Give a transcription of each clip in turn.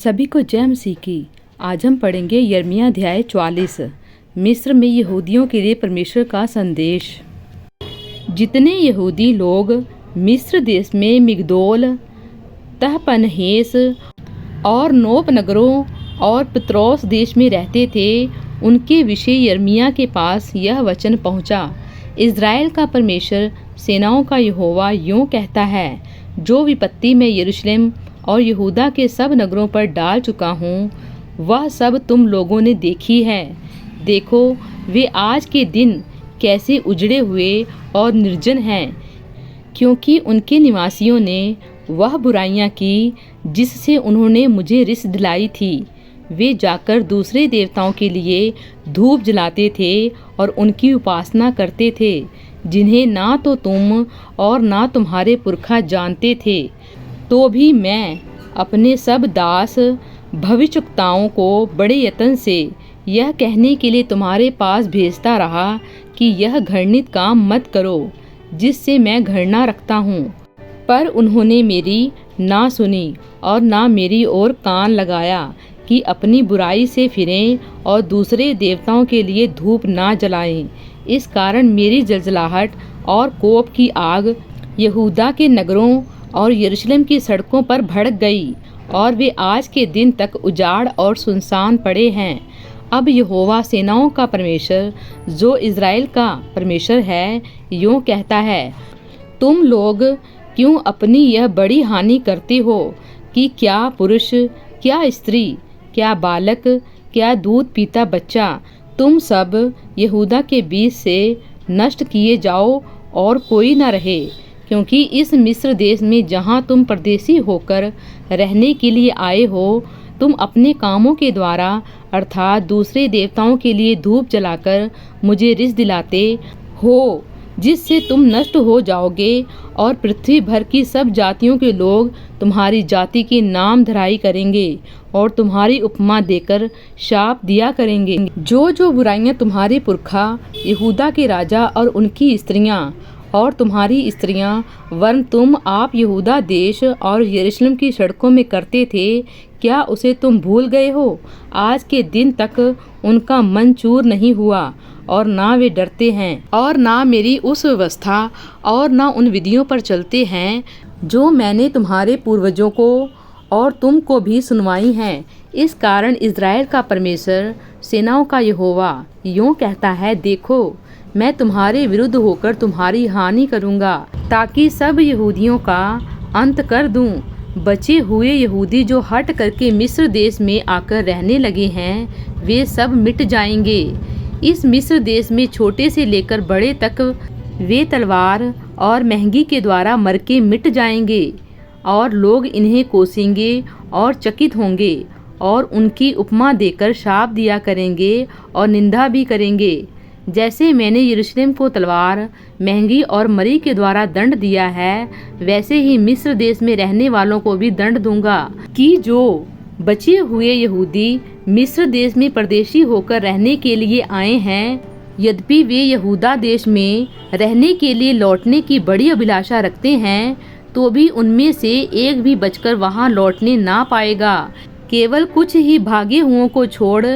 सभी को जय मसीह की। आज हम पढ़ेंगे यिर्मयाह अध्याय 44। मिस्र में यहूदियों के लिए परमेश्वर का संदेश। जितने यहूदी लोग मिस्र देश में मिगदोल, तहपन्हेस और नोप नगरों और पत्रोस देश में रहते थे, उनके विषय यिर्मयाह के पास यह वचन पहुंचा। इज़राइल का परमेश्वर, सेनाओं का यहोवा यूँ कहता है, जो विपत्ति मैं यरूशलेम और यहूदा के सब नगरों पर डाल चुका हूँ, वह सब तुम लोगों ने देखी है। देखो, वे आज के दिन कैसे उजड़े हुए और निर्जन हैं, क्योंकि उनके निवासियों ने वह बुराइयां की जिससे उन्होंने मुझे रिस दिलाई थी। वे जाकर दूसरे देवताओं के लिए धूप जलाते थे और उनकी उपासना करते थे, जिन्हें ना तो तुम और ना तुम्हारे पुरखा जानते थे। तो भी मैं अपने सब दास भविष्यवक्ताओं को बड़े यत्न से यह कहने के लिए तुम्हारे पास भेजता रहा कि यह घृणित काम मत करो, जिससे मैं घृणा रखता हूँ। पर उन्होंने मेरी ना सुनी और ना मेरी ओर कान लगाया कि अपनी बुराई से फिरें और दूसरे देवताओं के लिए धूप ना जलाएं। इस कारण मेरी जलजलाहट और कोप की आग यहूदा के नगरों और यरूशलेम की सड़कों पर भड़क गई, और वे आज के दिन तक उजाड़ और सुनसान पड़े हैं। अब यहोवा सेनाओं का परमेश्वर, जो इज़राइल का परमेश्वर है, यूँ कहता है, तुम लोग क्यों अपनी यह बड़ी हानि करते हो कि क्या पुरुष, क्या स्त्री, क्या बालक, क्या दूध पीता बच्चा, तुम सब यहूदा के बीच से नष्ट किए जाओ और कोई न रहे। क्योंकि इस मिस्र देश में जहाँ तुम परदेशी होकर रहने के लिए आए हो, तुम अपने कामों के द्वारा अर्थात दूसरे देवताओं के लिए धूप जलाकर मुझे रिस दिलाते हो, जिससे तुम नष्ट हो जाओगे, और पृथ्वी भर की सब जातियों के लोग तुम्हारी जाति की नाम धराई करेंगे और तुम्हारी उपमा देकर शाप दिया करेंगे। जो जो बुराइयां तुम्हारे पुरखा यहूदा के राजा और उनकी स्त्रियां और तुम्हारी स्त्रियां वरन तुम आप यहूदा देश और यरूशलेम की सड़कों में करते थे, क्या उसे तुम भूल गए हो? आज के दिन तक उनका मन चूर नहीं हुआ, और ना वे डरते हैं और ना मेरी उस व्यवस्था और ना उन विधियों पर चलते हैं जो मैंने तुम्हारे पूर्वजों को और तुमको भी सुनवाई हैं। इस कारण इज़राइल का परमेश्वर, सेनाओं का यहोवा यूँ कहता है, देखो, मैं तुम्हारे विरुद्ध होकर तुम्हारी हानि करूँगा, ताकि सब यहूदियों का अंत कर दूँ। बचे हुए यहूदी जो हट करके मिस्र देश में आकर रहने लगे हैं, वे सब मिट जाएंगे। इस मिस्र देश में छोटे से लेकर बड़े तक वे तलवार और महंगी के द्वारा मर के मिट जाएंगे, और लोग इन्हें कोसेंगे और चकित होंगे और उनकी उपमा देकर शाप दिया करेंगे और निंदा भी करेंगे। जैसे मैंने यरूशलेम को तलवार, महंगी और मरी के द्वारा दंड दिया है, वैसे ही मिस्र देश में रहने वालों को भी दंड दूंगा, कि जो बचे हुए यहूदी मिस्र देश में परदेशी होकर रहने के लिए आए हैं, यद्यपि वे यहूदा देश में रहने के लिए लौटने की बड़ी अभिलाषा रखते हैं, तो भी उनमें से एक भी बचकर वहां लौटने ना पाएगा। केवल कुछ ही भागे हुओं को छोड़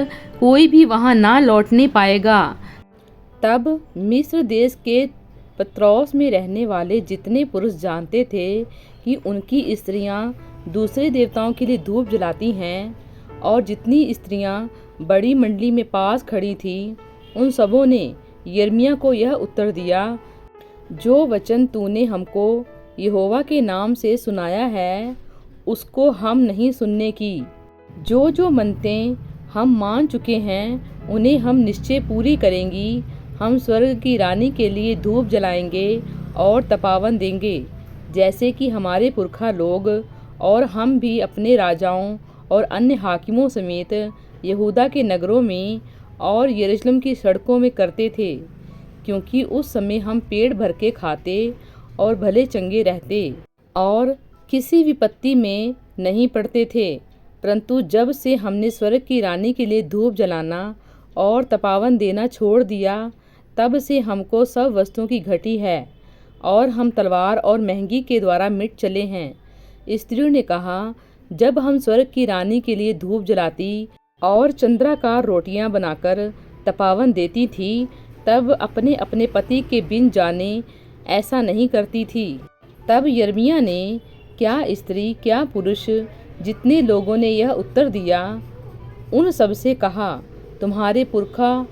कोई भी वहां ना लौटने पाएगा। तब मिस्र देश के पत्रोस में रहने वाले जितने पुरुष जानते थे कि उनकी स्त्रियां दूसरे देवताओं के लिए धूप जलाती हैं, और जितनी स्त्रियां बड़ी मंडली में पास खड़ी थीं, उन सबों ने यिर्मयाह को यह उत्तर दिया, जो वचन तूने हमको यहोवा के नाम से सुनाया है, उसको हम नहीं सुनने की। जो जो मन्नतें हम मान चुके हैं, उन्हें हम निश्चय पूरी करेंगी। हम स्वर्ग की रानी के लिए धूप जलाएंगे और तपावन देंगे, जैसे कि हमारे पुरखा लोग और हम भी अपने राजाओं और अन्य हाकिमों समेत यहूदा के नगरों में और यरूशलेम की सड़कों में करते थे, क्योंकि उस समय हम पेट भर के खाते और भले चंगे रहते और किसी विपत्ति में नहीं पड़ते थे। परंतु जब से हमने स्वर्ग की रानी के लिए धूप जलाना और तपावन देना छोड़ दिया, तब से हमको सब वस्तुओं की घटी है, और हम तलवार और महंगी के द्वारा मिट चले हैं। स्त्रियों ने कहा, जब हम स्वर्ग की रानी के लिए धूप जलाती और चंद्राकार रोटियां बनाकर तपावन देती थी, तब अपने अपने पति के बिन जाने ऐसा नहीं करती थी। तब यिर्मयाह ने, क्या स्त्री क्या पुरुष, जितने लोगों ने यह उत्तर दिया, उन सब से कहा, तुम्हारे पुरखा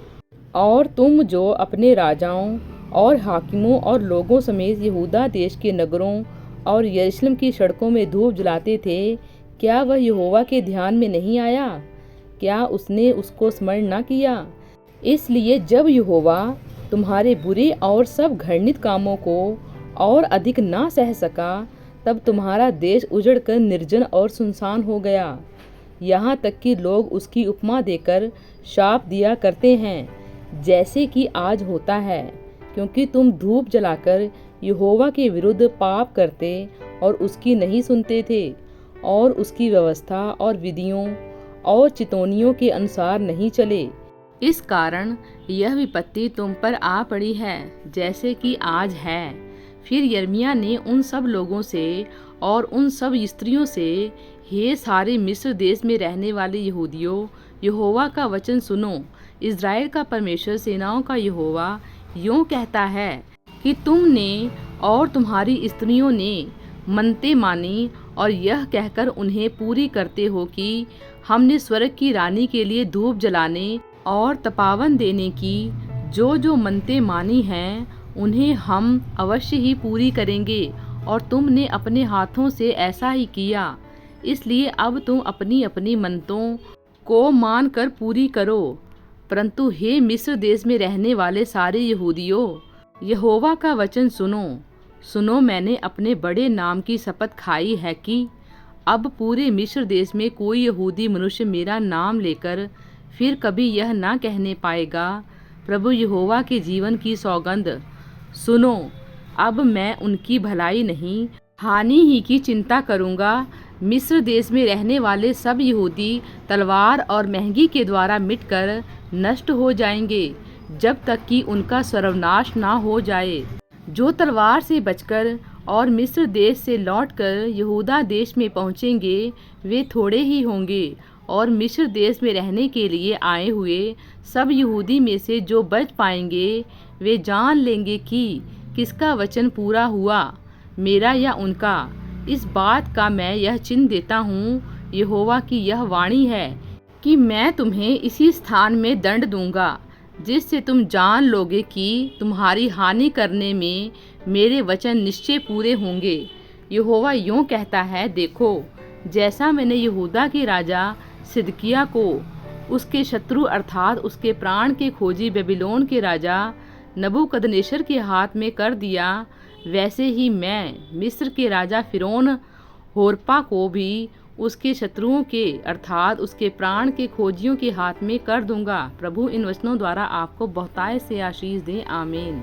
और तुम जो अपने राजाओं और हाकिमों और लोगों समेत यहूदा देश के नगरों और यरूशलेम की सड़कों में धूप जलाते थे, क्या वह यहोवा के ध्यान में नहीं आया? क्या उसने उसको स्मरण न किया? इसलिए जब यहोवा तुम्हारे बुरे और सब घृणित कामों को और अधिक ना सह सका, तब तुम्हारा देश उजड़कर निर्जन और सुनसान हो गया। यहाँ तक कि लोग उसकी उपमा देकर शाप दिया करते हैं, जैसे कि आज होता है, क्योंकि तुम धूप जलाकर यहोवा के विरुद्ध पाप करते और उसकी नहीं सुनते थे और उसकी व्यवस्था और विधियों और चितौनियों के अनुसार नहीं चले। इस कारण यह विपत्ति तुम पर आ पड़ी है, जैसे कि आज है। फिर यिर्मयाह ने उन सब लोगों से और उन सब स्त्रियों से, हे सारे मिस्र देश में रहने वाले यहूदियों, यहोवा का वचन सुनो। इज़राइल का परमेश्वर सेनाओं का यहोवा यूँ कहता है कि तुमने और तुम्हारी स्त्रियों ने मन्नतें मानी और यह कहकर उन्हें पूरी करते हो कि हमने स्वर्ग की रानी के लिए धूप जलाने और तपावन देने की जो जो मन्नतें मानी हैं, उन्हें हम अवश्य ही पूरी करेंगे, और तुमने अपने हाथों से ऐसा ही किया। इसलिए अब तुम अपनी अपनी मन्नतों को मान कर पूरी करो। परंतु हे मिस्र देश में रहने वाले सारे यहूदियों, यहोवा का वचन सुनो। सुनो, मैंने अपने बड़े नाम की शपथ खाई है कि अब पूरे मिस्र देश में कोई यहूदी मनुष्य मेरा नाम लेकर फिर कभी यह ना कहने पाएगा, प्रभु यहोवा के जीवन की सौगंध। सुनो, अब मैं उनकी भलाई नहीं, हानि ही की चिंता करूँगा। मिस्र देश में रहने वाले सब यहूदी तलवार और महंगी के द्वारा मिटकर नष्ट हो जाएंगे, जब तक कि उनका सर्वनाश ना हो जाए। जो तलवार से बचकर और मिस्र देश से लौटकर यहूदा देश में पहुँचेंगे, वे थोड़े ही होंगे, और मिस्र देश में रहने के लिए आए हुए सब यहूदी में से जो बच पाएंगे, वे जान लेंगे कि किसका वचन पूरा हुआ, मेरा या उनका। इस बात का मैं यह चिन्ह देता हूँ, यहोवा की यह वाणी है कि मैं तुम्हें इसी स्थान में दंड दूंगा, जिससे तुम जान लोगे कि तुम्हारी हानि करने में मेरे वचन निश्चय पूरे होंगे। यहोवा यूँ कहता है, देखो, जैसा मैंने यहूदा के राजा सिदकिय्याह को उसके शत्रु अर्थात उसके प्राण के खोजी बेबीलोन के राजा नबूकदनेस्सर के हाथ में कर दिया, वैसे ही मैं मिस्र के राजा फिरौन होर्पा को भी उसके शत्रुओं के अर्थात उसके प्राण के खोजियों के हाथ में कर दूंगा। प्रभु इन वचनों द्वारा आपको बहुतायत से आशीष दे। आमीन।